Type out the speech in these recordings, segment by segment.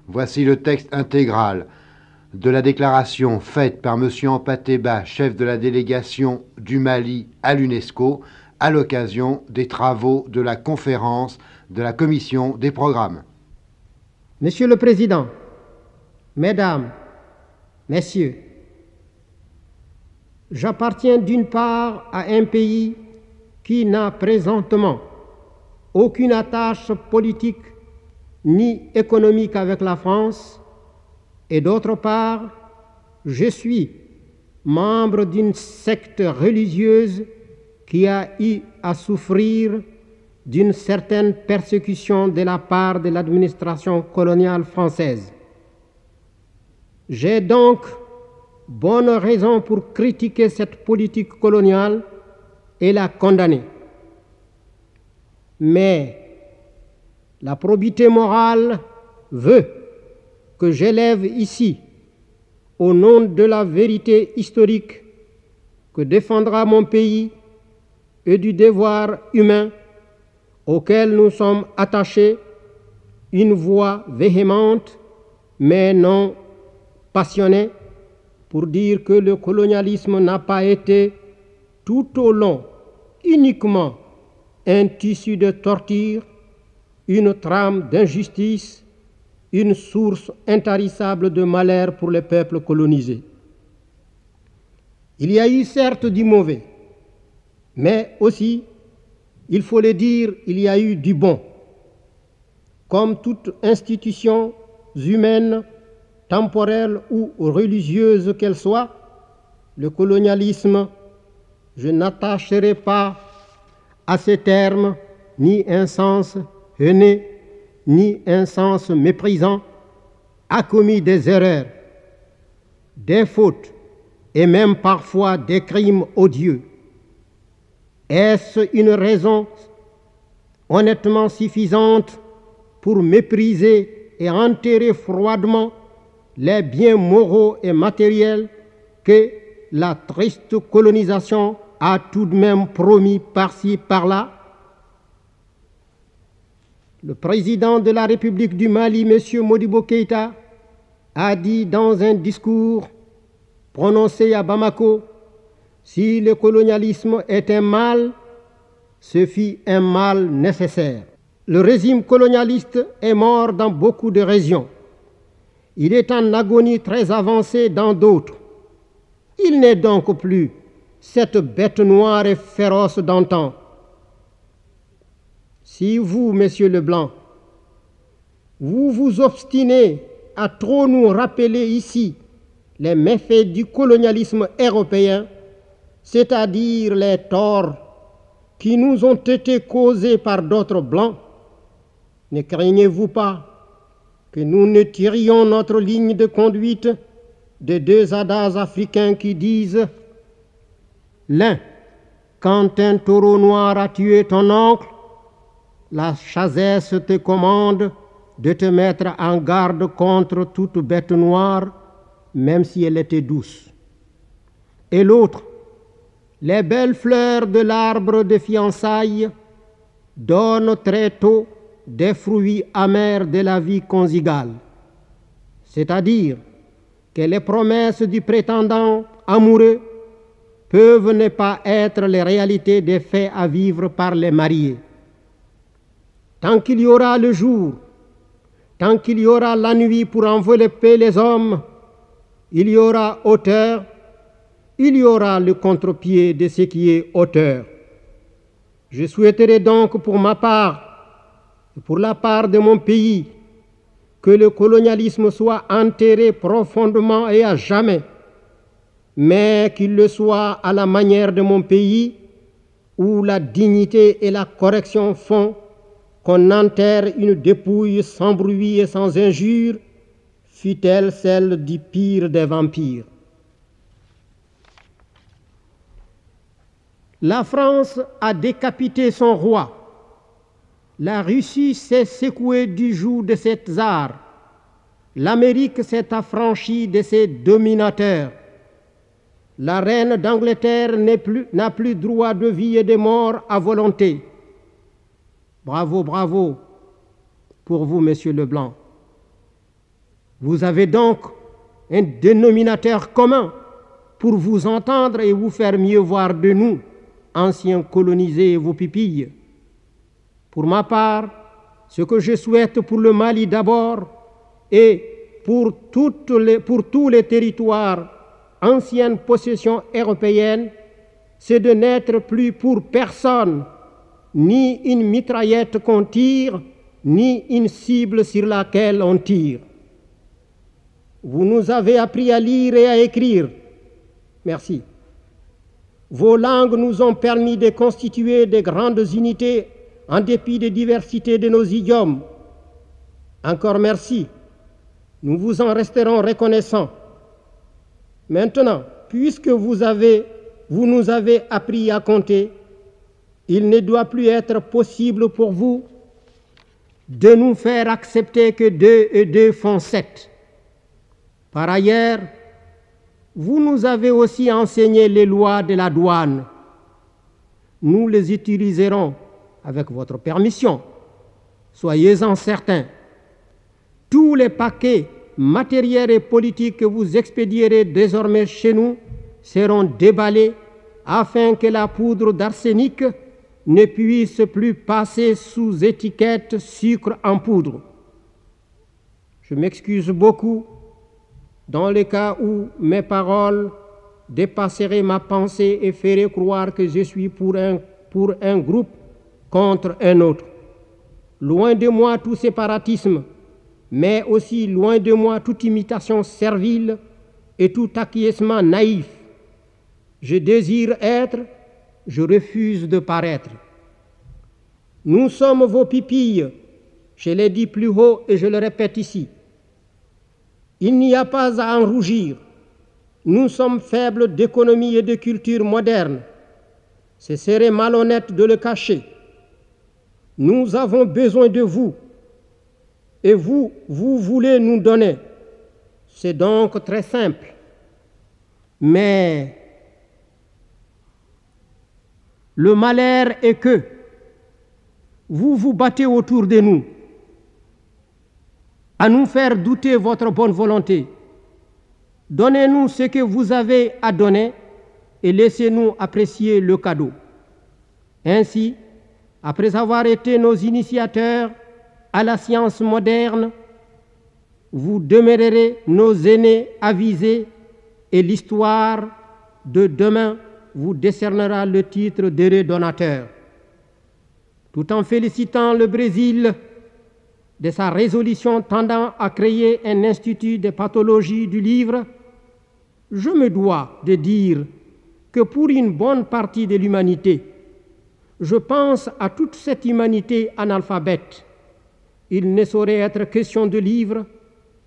Voici le texte intégral de la déclaration faite par M. Ampateba, chef de la délégation du Mali à l'UNESCO, à l'occasion des travaux de la conférence de la Commission des programmes. Monsieur le Président, Mesdames, Messieurs, j'appartiens d'une part à un pays qui n'a présentement aucune attache politique ni économique avec la France, et d'autre part, je suis membre d'une secte religieuse qui a eu à souffrir d'une certaine persécution de la part de l'administration coloniale française. J'ai donc bonne raison pour critiquer cette politique coloniale et la condamner. Mais la probité morale veut que j'élève ici, au nom de la vérité historique que défendra mon pays et du devoir humain auquel nous sommes attachés, une voix véhémente mais non passionnée pour dire que le colonialisme n'a pas été tout au long uniquement un tissu de torture, une trame d'injustice, une source intarissable de malheur pour les peuples colonisés. Il y a eu certes du mauvais, mais aussi, il faut le dire, il y a eu du bon. Comme toute institution humaine, temporelle ou religieuse qu'elle soit, le colonialisme, je n'attacherai pas à ces termes ni un sens haineux, ni un sens méprisant, a commis des erreurs, des fautes et même parfois des crimes odieux. Est-ce une raison honnêtement suffisante pour mépriser et enterrer froidement les biens moraux et matériels que la triste colonisation a tout de même promis par-ci, par-là? Le président de la République du Mali, M. Modibo Keïta, a dit dans un discours prononcé à Bamako, si le colonialisme est un mal, ce fut un mal nécessaire. Le régime colonialiste est mort dans beaucoup de régions. Il est en agonie très avancée dans d'autres. Il n'est donc plus cette bête noire et féroce d'antan. Si vous, Monsieur Leblanc, vous vous obstinez à trop nous rappeler ici les méfaits du colonialisme européen, c'est-à-dire les torts qui nous ont été causés par d'autres blancs, ne craignez-vous pas que nous ne tirions notre ligne de conduite de deux adages africains qui disent l'un, quand un taureau noir a tué ton oncle, la sagesse te commande de te mettre en garde contre toute bête noire, même si elle était douce. Et l'autre, les belles fleurs de l'arbre de fiançailles donnent très tôt des fruits amers de la vie conjugale, c'est-à-dire que les promesses du prétendant amoureux peuvent ne pas être les réalités des faits à vivre par les mariés. Tant qu'il y aura le jour, tant qu'il y aura la nuit pour envelopper les hommes, il y aura hauteur, il y aura le contre-pied de ce qui est hauteur. Je souhaiterais donc pour ma part, et pour la part de mon pays, que le colonialisme soit enterré profondément et à jamais, mais qu'il le soit à la manière de mon pays, où la dignité et la correction font qu'on enterre une dépouille sans bruit et sans injure, fût-elle celle du pire des vampires. La France a décapité son roi. La Russie s'est secouée du joug de ses tsars. L'Amérique s'est affranchie de ses dominateurs. La reine d'Angleterre n'a plus droit de vie et de mort à volonté. Bravo, bravo pour vous, Monsieur Leblanc. Vous avez donc un dénominateur commun pour vous entendre et vous faire mieux voir de nous, anciens colonisés, vos pupilles. Pour ma part, ce que je souhaite pour le Mali d'abord et pour tous les territoires anciennes possessions européennes, c'est de n'être plus pour personne ni une mitraillette qu'on tire, ni une cible sur laquelle on tire. Vous nous avez appris à lire et à écrire. Merci. Vos langues nous ont permis de constituer de grandes unités en dépit des diversités de nos idiomes. Encore merci. Nous vous en resterons reconnaissants. Maintenant, puisque vous nous avez appris à compter, il ne doit plus être possible pour vous de nous faire accepter que 2 et 2 font 7. Par ailleurs, vous nous avez aussi enseigné les lois de la douane. Nous les utiliserons avec votre permission. Soyez-en certains. Tous les paquets matériels et politiques que vous expédierez désormais chez nous seront déballés afin que la poudre d'arsenic ne puisse plus passer sous étiquette sucre en poudre. Je m'excuse beaucoup dans le cas où mes paroles dépasseraient ma pensée et feraient croire que je suis pour un groupe contre un autre. Loin de moi tout séparatisme, mais aussi loin de moi toute imitation servile et tout acquiescement naïf. Je désire être, je refuse de paraître. Nous sommes vos pupilles, je l'ai dit plus haut et je le répète ici. Il n'y a pas à en rougir. Nous sommes faibles d'économie et de culture moderne. Ce serait malhonnête de le cacher. Nous avons besoin de vous et vous voulez nous donner. C'est donc très simple. Mais le malheur est que vous vous battez autour de nous, à nous faire douter votre bonne volonté. Donnez-nous ce que vous avez à donner et laissez-nous apprécier le cadeau. Ainsi, après avoir été nos initiateurs à la science moderne, vous demeurerez nos aînés avisés et l'histoire de demain vous décernera le titre d'heureux donateur. Tout en félicitant le Brésil de sa résolution tendant à créer un institut de pathologie du livre, je me dois de dire que pour une bonne partie de l'humanité, je pense à toute cette humanité analphabète, il ne saurait être question de livres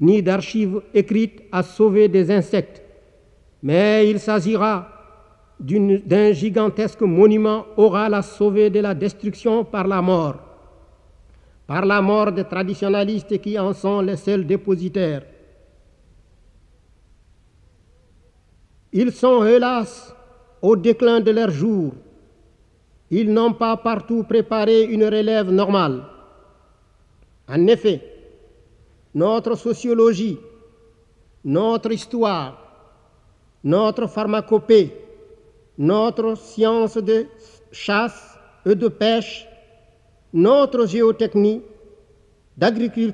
ni d'archives écrites à sauver des insectes, mais il s'agira d'un gigantesque monument oral à sauver de la destruction par la mort des traditionalistes qui en sont les seuls dépositaires. Ils sont, hélas, au déclin de leurs jours. Ils n'ont pas partout préparé une relève normale. En effet, notre sociologie, notre histoire, notre pharmacopée, notre science de chasse et de pêche, notre géotechnie,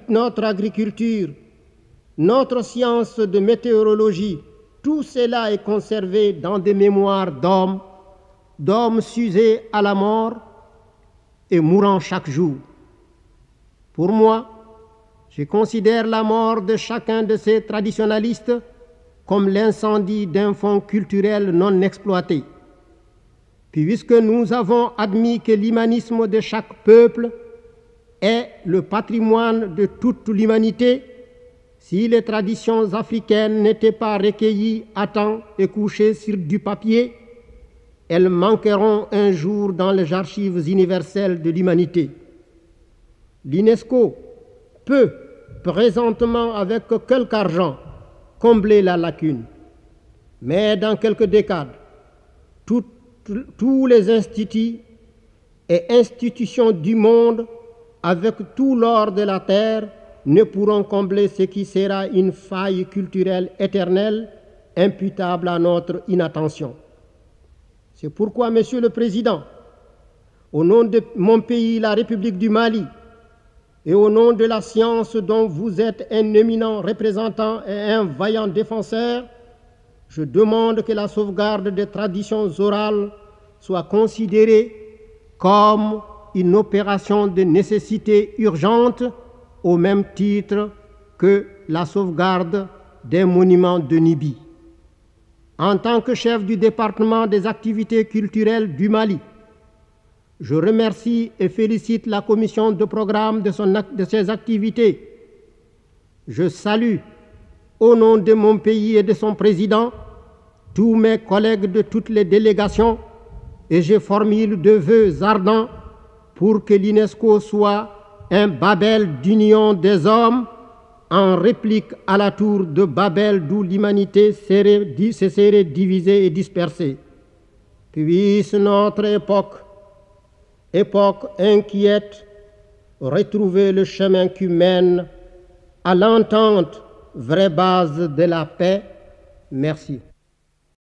notre agriculture, notre science de météorologie, tout cela est conservé dans des mémoires d'hommes s'usés à la mort et mourant chaque jour. Pour moi, je considère la mort de chacun de ces traditionalistes comme l'incendie d'un fonds culturel non exploité. Puisque nous avons admis que l'humanisme de chaque peuple est le patrimoine de toute l'humanité, si les traditions africaines n'étaient pas recueillies à temps et couchées sur du papier, elles manqueront un jour dans les archives universelles de l'humanité. L'UNESCO peut, présentement avec quelque argent, combler la lacune. Mais dans quelques décades, tous les instituts et institutions du monde, avec tout l'or de la terre, ne pourront combler ce qui sera une faille culturelle éternelle imputable à notre inattention. C'est pourquoi, Monsieur le Président, au nom de mon pays, la République du Mali, et au nom de la science dont vous êtes un éminent représentant et un vaillant défenseur, je demande que la sauvegarde des traditions orales soit considérée comme une opération de nécessité urgente au même titre que la sauvegarde des monuments de Nibi. En tant que chef du département des activités culturelles du Mali, je remercie et félicite la commission de programme de ses activités. Je salue, au nom de mon pays et de son président, tous mes collègues de toutes les délégations et je formule de vœux ardents pour que l'UNESCO soit un Babel d'union des hommes en réplique à la tour de Babel d'où l'humanité se serait divisée et dispersée. Puisse notre époque inquiète, retrouver le chemin qui mène à l'entente, vraie base de la paix. Merci.